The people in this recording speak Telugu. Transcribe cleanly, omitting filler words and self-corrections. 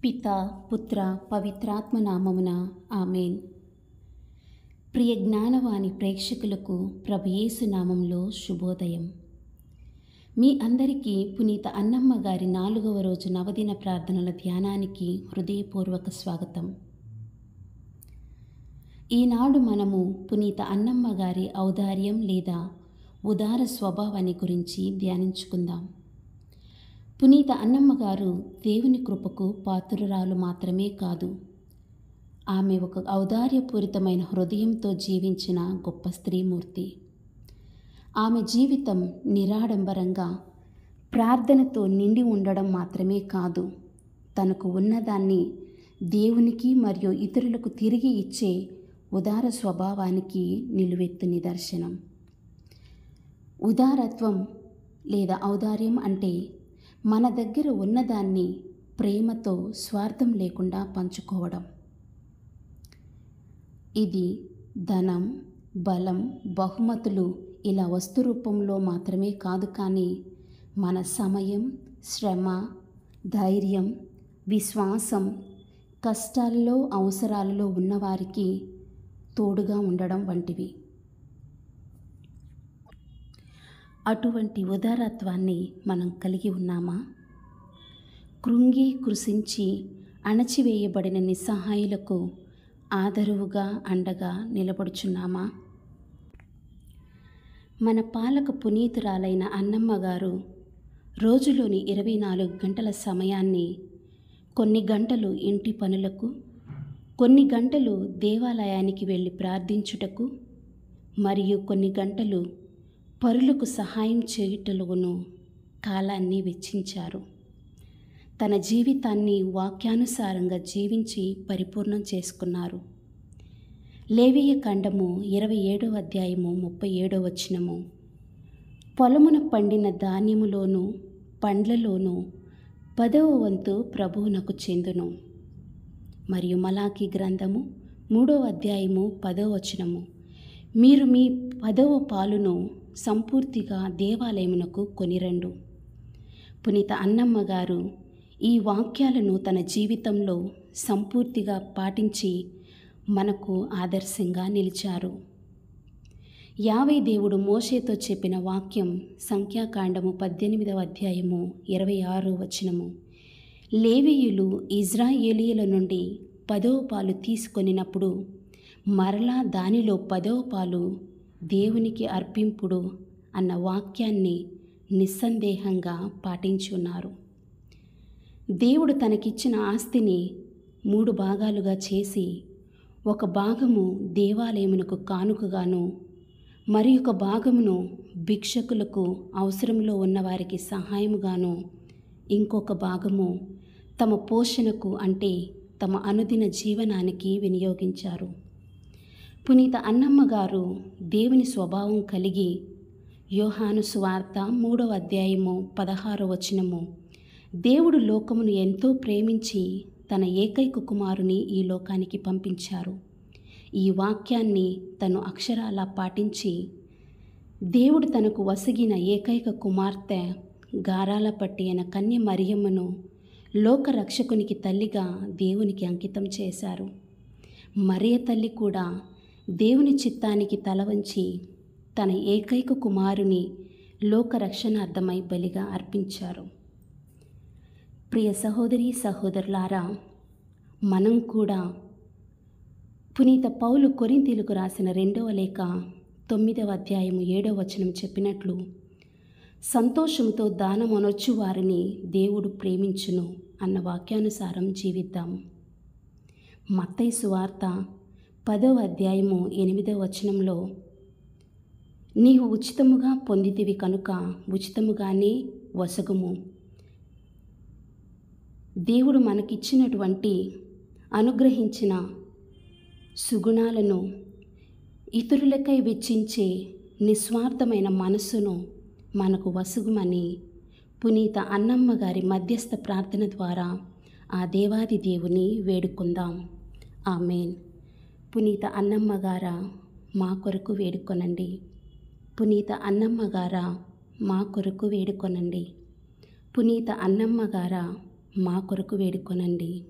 పిత పుత్ర పవిత్రాత్మ నామమున ఆమెన్. ప్రియ జ్ఞానవాణి ప్రేక్షకులకు ప్రభు యేసు నామంలో శుభోదయం. మీ అందరికీ పునీత అన్నమ్మ గారి 4వ రోజు నవదిన ప్రార్థనల ధ్యానానికి హృదయపూర్వక స్వాగతం. ఈనాడు మనము పునీత అన్నమ్మ గారి ఔదార్యం లేదా ఉదార స్వభావాన్ని గురించి ధ్యానించుకుందాం. పునీత అన్నమ్మ గారు దేవుని కృపకు పాత్రురాలు మాత్రమే కాదు, ఆమె ఒక ఔదార్యపూరితమైన హృదయంతో జీవించిన గొప్ప స్త్రీమూర్తి. ఆమె జీవితం నిరాడంబరంగా ప్రార్థనతో నిండి ఉండడం మాత్రమే కాదు, తనకు ఉన్నదాన్ని దేవునికి మరియు ఇతరులకు తిరిగి ఇచ్చే ఉదార స్వభావానికి నిలువెత్తు నిదర్శనం. ఉదారత్వం లేదా ఔదార్యం అంటే మన దగ్గర ఉన్నదాన్ని ప్రేమతో స్వార్థం లేకుండా పంచుకోవడం. ఇది ధనం, బలం, బహుమతులు ఇలా వస్తు రూపంలో మాత్రమే కాదు, కానీ మన సమయం, శ్రమ, ధైర్యం, విశ్వాసం, కష్టాలలో అవసరాలలో ఉన్నవారికి తోడుగా ఉండడం వంటివి. అటువంటి ఉదారత్వాన్ని మనం కలిగి ఉన్నామా? కృంగి కృషించి అణచివేయబడిన నిస్సహాయులకు ఆదరువుగా అండగా నిలబడుచున్నామా? మన పాలక పునీతురాలైన అన్నమ్మ గారు రోజులోని 24 గంటల సమయాన్ని కొన్ని గంటలు ఇంటి పనులకు, కొన్ని గంటలు దేవాలయానికి వెళ్ళి ప్రార్థించుటకు, మరియు కొన్ని గంటలు పరులకు సహాయం చేయుటలోనూ కాలాన్ని వెచ్చించారు. తన జీవితాన్ని వాక్యానుసారంగా జీవించి పరిపూర్ణం చేసుకున్నారు. లేవియ కాండము 27వ అధ్యాయము 37వ వచనము, పొలమున పండిన ధాన్యములోను పండ్లలోనూ 10వ వంతు ప్రభువునకు చెందును. మరియు మలాకీ గ్రంథము 3వ అధ్యాయము 10వ వచనము, మీరు మీ 10వ పాలును సంపూర్తిగా దేవాలయమునకు కొనిరండు. పునీత అన్నమ్మ గారు ఈ వాక్యాలను తన జీవితంలో సంపూర్తిగా పాటించి మనకు ఆదర్శంగా నిలిచారు. యావే దేవుడు మోషేతో చెప్పిన వాక్యం సంఖ్యాకాండము 18వ అధ్యాయము 26వ వచనము, లేవీయులు ఇజ్రాయేలీయుల నుండి 10వ పాలు తీసుకొనినప్పుడు మరలా దానిలో 10వ పాలు దేవునికి అర్పింపుడు అన్న వాక్యాన్ని నిస్సందేహంగా పాటించున్నారు. దేవుడు తనకిచ్చిన ఆస్తిని 3 భాగాలుగా చేసి, ఒక భాగము దేవాలయమునకు కానుకగాను, మరి ఒక భాగమును భిక్షకులకు, అవసరంలో ఉన్నవారికి సహాయముగాను, ఇంకొక భాగము తమ పోషణకు అంటే తమ అనుదిన జీవనానికి వినియోగించారు. పునీత అన్నమ్మ గారు దేవుని స్వభావం కలిగి యోహాను సువార్త 3వ అధ్యాయము 16వ వచనము, దేవుడు లోకమును ఎంతో ప్రేమించి తన ఏకైక కుమారుని ఈ లోకానికి పంపించారు. ఈ వాక్యాన్ని తను అక్షరాలా పాటించి, దేవుడు తనకు వసగిన ఏకైక కుమార్తె గారాల పట్టి అయిన కన్య మరియమ్మను లోక రక్షకునికి తల్లిగా దేవునికి అంకితం చేశారు. మరియ తల్లి కూడా దేవుని చిత్తానికి తలవంచి తన ఏకైక కుమారుని లోక రక్షణార్థమై బలిగా అర్పించారు. ప్రియ సహోదరి సహోదరులారా, మనం కూడా పునీత పౌలు కొరింథీయులకు రాసిన 2వ లేఖ 9వ అధ్యాయము 7వ వచనం చెప్పినట్లు, సంతోషంతో దానమనొచ్చు వారిని దేవుడు ప్రేమించును అన్న వాక్యానుసారం జీవిద్దాం. మత్తయి సువార్త 10వ అధ్యాయము 8వ వచనంలో, నీవు ఉచితముగా పొందితివి కనుక ఉచితముగానే వసగుము. దేవుడు మనకిచ్చినటువంటి అనుగ్రహించిన సుగుణాలను ఇతరులకై వెచ్చించే నిస్వార్థమైన మనస్సును మనకు వసుగుమని పునీత అన్నమ్మ గారి మధ్యస్థ ప్రార్థన ద్వారా ఆ దేవాది దేవుని వేడుకుందాం. ఆమెన్. పునీత అన్నమ్మ గారా, మా కొరకు వేడుకొనండి. పునీత అన్నమ్మ గారా, మా కొరకు వేడుకొనండి. పునీత అన్నమ్మ గారా, మా కొరకు వేడుకొనండి.